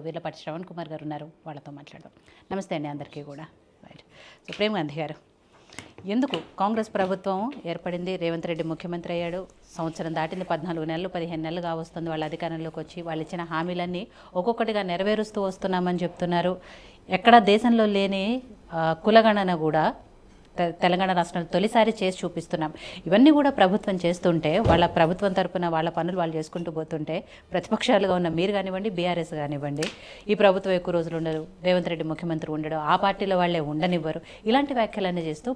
వీర్లపాటి శ్రవణ్ కుమార్ గారు ఉన్నారు, వాళ్ళతో మాట్లాడదాం. నమస్తే అండి అందరికీ కూడా. రైట్. సో ప్రేమ్ గాంధీ గారు, ఎందుకు కాంగ్రెస్ ప్రభుత్వం ఏర్పడింది, రేవంత్ రెడ్డి ముఖ్యమంత్రి అయ్యాడు, సంవత్సరం దాటింది, 14 నెలలు 15 నెలలు కావస్తుంది వాళ్ళ అధికారంలోకి వచ్చి, వాళ్ళు ఇచ్చిన హామీలన్నీ ఒక్కొక్కటిగా నెరవేరుస్తూ వస్తున్నామని చెప్తున్నారు. ఎక్కడ దేశంలో లేని కులగణన కూడా తెలంగాణ రాష్ట్రంలో తొలిసారి చేసి చూపిస్తున్నాం. ఇవన్నీ కూడా ప్రభుత్వం చేస్తుంటే, వాళ్ళ ప్రభుత్వం తరపున వాళ్ళ పనులు వాళ్ళు చేసుకుంటూ పోతుంటే, ప్రతిపక్షాలుగా ఉన్న మీరు కానివ్వండి, బీఆర్ఎస్ కానివ్వండి, ఈ ప్రభుత్వం ఎక్కువ రోజులు ఉండరు, రేవంత్ రెడ్డి ముఖ్యమంత్రి ఉండడు, ఆ పార్టీలో వాళ్ళే ఉండనివ్వరు, ఇలాంటి వ్యాఖ్యలన్నీ చేస్తూ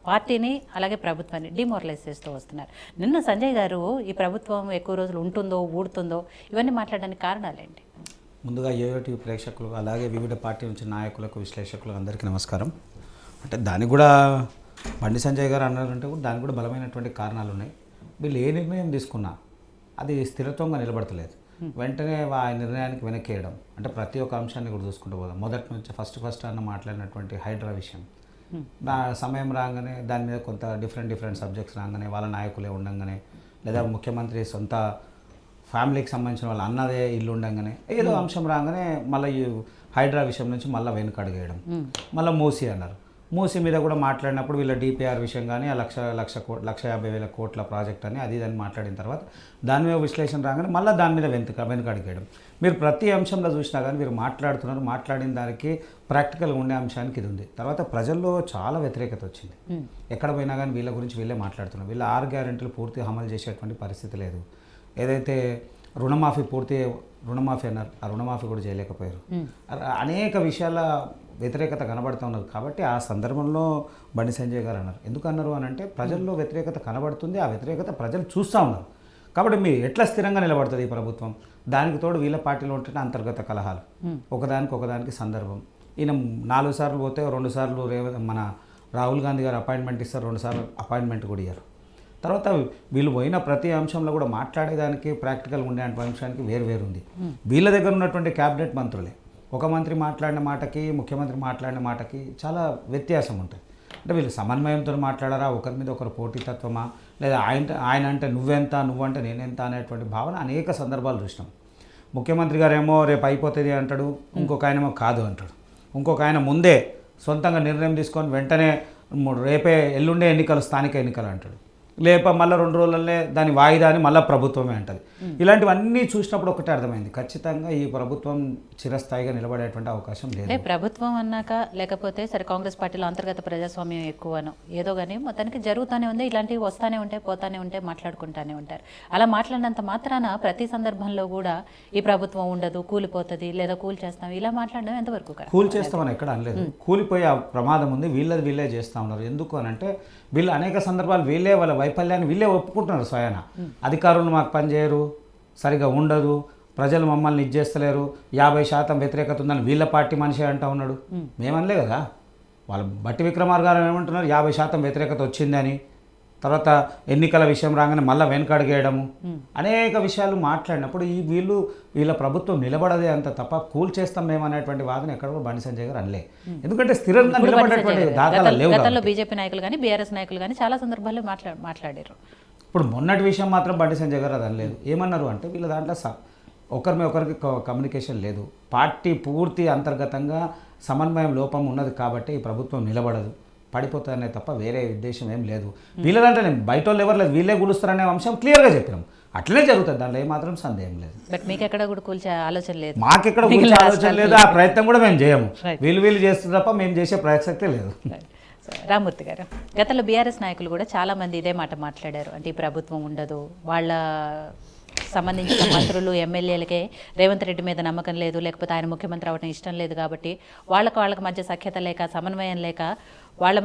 పార్టీని అలాగే ప్రభుత్వాన్ని డిమోరలైజ్ చేస్తూ వస్తున్నారు. నిన్న సంజయ్ గారు ఈ ప్రభుత్వం ఎక్కువ రోజులు ఉంటుందో ఊడుతుందో ఇవన్నీ మాట్లాడడానికి కారణాలేంటి? ముందుగా యోయోటీవీ ప్రేక్షకులు అలాగే వివిధ పార్టీ నుంచి నాయకులకు విశ్లేషకులకు అందరికీ నమస్కారం. అంటే దానికి కూడా బండి సంజయ్ గారు అన్నారంటే కూడా దానికి కూడా బలమైనటువంటి కారణాలు ఉన్నాయి. వీళ్ళు ఏ నిర్ణయం తీసుకున్నా అది స్థిరత్వంగా నిలబడతలేదు. వెంటనే ఆ నిర్ణయానికి వెనక్కేయడం, అంటే ప్రతి ఒక్క అంశాన్ని కూడా చూసుకుంటూ పోదాం. మొదటి నుంచి ఫస్ట్ అన్న మాట్లాడినటువంటి హైడ్రా విషయం, సమయం రాగానే దాని మీద కొంత డిఫరెంట్ సబ్జెక్ట్స్ రాగానే వాళ్ళ నాయకులే ఉండగానే, లేదా ముఖ్యమంత్రి సొంత ఫ్యామిలీకి సంబంధించిన వాళ్ళ అన్నదే ఇల్లు ఉండగానే ఏదో అంశం రాగానే మళ్ళీ ఈ హైడ్రా విషయం నుంచి మళ్ళీ వెనుక అడిగేయడం, మళ్ళీ మూసి అన్నారు. మూసి మీద కూడా మాట్లాడినప్పుడు వీళ్ళ డిపిఆర్ విషయం కానీ, ఆ 1,50,000 కోట్ల ప్రాజెక్ట్ అని అది దాన్ని మాట్లాడిన తర్వాత దాని మీద విశ్లేషణ రాగానే మళ్ళీ దాని మీద వెనుక అడిగేయడం. మీరు ప్రతి అంశంలో చూసినా కానీ మీరు మాట్లాడుతున్నారు, మాట్లాడిన దానికి ప్రాక్టికల్గా ఉండే అంశానికి ఇది ఉంది. తర్వాత ప్రజల్లో చాలా వ్యతిరేకత వచ్చింది. ఎక్కడ పోయినా కానీ వీళ్ళ గురించి వీళ్ళే మాట్లాడుతున్నారు. వీళ్ళ 6 గ్యారెంటీలు పూర్తిగా అమలు చేసేటువంటి పరిస్థితి లేదు. ఏదైతే రుణమాఫీ అన్నారు, ఆ రుణమాఫీ కూడా చేయలేకపోయారు. అనేక విషయాల వ్యతిరేకత కనబడుతూ ఉన్నది. కాబట్టి ఆ సందర్భంలో బండి సంజయ్ గారు అన్నారు. ఎందుకు అన్నారు అని అంటే, ప్రజల్లో వ్యతిరేకత కనబడుతుంది, ఆ వ్యతిరేకత ప్రజలు చూస్తూ ఉన్నారు. కాబట్టి మీరు ఎట్లా స్థిరంగా నిలబడుతుంది ఈ ప్రభుత్వం? దానికి తోడు వీళ్ళ పార్టీలో ఉంటున్న అంతర్గత కలహాలు, ఒకదానికి సందర్భం. ఈయన 4 సార్లు పోతే 2 సార్లు మన రాహుల్ గాంధీ గారు అపాయింట్మెంట్ ఇస్తారు, 2 సార్లు అపాయింట్మెంట్ కూడా ఇయ్యారు. తర్వాత వీళ్ళు పోయిన ప్రతి అంశంలో కూడా మాట్లాడేదానికి ప్రాక్టికల్ ఉండే అంశానికి వేరు ఉంది. వీళ్ళ దగ్గర ఉన్నటువంటి క్యాబినెట్ మంత్రులే ఒక మంత్రి మాట్లాడిన మాటకి, ముఖ్యమంత్రి మాట్లాడిన మాటకి చాలా వ్యత్యాసం ఉంటుంది. అంటే వీళ్ళు సమన్వయంతో మాట్లాడారా, ఒకరి మీద ఒకరు పోటీతత్వమా, లేదా ఆయన అంటే నువ్వంటే నేనెంత అనేటువంటి భావన అనేక సందర్భాలు చూసినాం. ముఖ్యమంత్రి గారు ఏమో రేపు అయిపోతుంది అంటాడు, ఇంకొక ఆయనేమో కాదు అంటాడు, ఇంకొక ఆయన ముందే సొంతంగా నిర్ణయం తీసుకొని వెంటనే రేపే ఎల్లుండే ఎన్నికలు, స్థానిక ఎన్నికలు అంటాడు, లేప మళ్ళీ 2 రోజులనే దాని వాయిదా అని మళ్ళీ ప్రభుత్వమే అంటది. ఇలాంటివన్నీ చూసినప్పుడు ఒకటే అర్థమైంది, ఖచ్చితంగా ఈ ప్రభుత్వం చిరస్థాయిగా నిలబడేటువంటి అవకాశం లేదు. ప్రభుత్వం అన్నాక లేకపోతే సరే కాంగ్రెస్ పార్టీలో అంతర్గత ప్రజాస్వామ్యం ఎక్కువను ఏదో కానీ మొత్తానికి జరుగుతూనే ఉంది, ఇలాంటివి వస్తూనే ఉంటాయి, పోతానే ఉంటాయి, మాట్లాడుకుంటూనే ఉంటారు. అలా మాట్లాడినంత మాత్రాన ప్రతి సందర్భంలో కూడా ఈ ప్రభుత్వం ఉండదు, కూలిపోతుంది, లేదా చేస్తాం, ఇలా మాట్లాడడం ఎంతవరకు? కూల్ చేస్తామని ఎక్కడ అనలేదు. కూలిపోయే ప్రమాదం ఉంది, వీళ్ళే చేస్తూ ఉన్నారు. ఎందుకు అని అంటే, వీళ్ళు అనేక సందర్భాలు వీళ్ళే వాళ్ళ వైఫల్యాన్ని వీళ్ళే ఒప్పుకుంటున్నారు. స్వయాన అధికారులు మాకు పనిచేయరు, సరిగా ఉండదు, ప్రజలు మమ్మల్ని ఇచ్చేస్తలేరు, 50% వ్యతిరేకత ఉందని వీళ్ళ పార్టీ మనిషి అంటూ ఉన్నాడు. మేమనలే కదా. వాళ్ళు బట్టి విక్రమార్క గారు ఏమంటున్నారు, 50% వ్యతిరేకత వచ్చిందని. తర్వాత ఎన్నికల విషయం రాగానే మళ్ళీ వెనకడిగేయడము, అనేక విషయాలు మాట్లాడినప్పుడు వీళ్ళ ప్రభుత్వం నిలబడదే అంత తప్ప కూల్ చేస్తాం మేము అనేటువంటి వాదన ఎక్కడ కూడా బండి సంజయ్ గారు అనలే. ఎందుకంటే స్థిరంగా నిలబడేటువంటి దాఖలాలు లేవు. గతంలో బీజేపీ నాయకులు కానీ బీఆర్ఎస్ నాయకులు కానీ చాలా సందర్భాల్లో మాట్లాడారు. ఇప్పుడు మొన్నటి విషయం మాత్రం బండి సంజయ్ గారు అది అనలేదు. ఏమన్నారు అంటే, వీళ్ళ దాంట్లో ఒకరికి కమ్యూనికేషన్ లేదు, పార్టీ పూర్తి అంతర్గతంగా సమన్వయం లోపం ఉన్నది కాబట్టి ఈ ప్రభుత్వం నిలబడదు, పడిపోతారనే తప్ప వేరే ఉద్దేశం ఏం లేదు. వీళ్ళ దాంట్లో బయట వాళ్ళు ఎవరు లేదు, వీళ్ళే కూలుస్తారనే అంశం క్లియర్గా చెప్పినాం. అట్లనే జరుగుతుంది, దాంట్లో ఏమాత్రం సందేహం లేదు. బట్ మీకు ఎక్కడ కూడా కూల్చే ఆలోచన లేదు, మాకెక్కడ కూల్చే ఆలోచన లేదు, ఆ ప్రయత్నం కూడా మేము చేయము. వీళ్ళు చేస్తుంది తప్ప మేము చేసే ప్రసక్తే లేదు. రామ్మూర్తి గారు, గతంలో బీఆర్ఎస్ నాయకులు కూడా చాలామంది ఇదే మాట మాట్లాడారు. అంటే ఈ ప్రభుత్వం ఉండదు, వాళ్ళ సంబంధించిన మంత్రులు ఎమ్మెల్యేలకే రేవంత్ రెడ్డి మీద నమ్మకం లేదు, లేకపోతే ఆయన ముఖ్యమంత్రి అవ్వడం ఇష్టం లేదు, కాబట్టి వాళ్ళకి మధ్య సఖ్యత లేక, సమన్వయం లేక వాళ్ళ మధ్య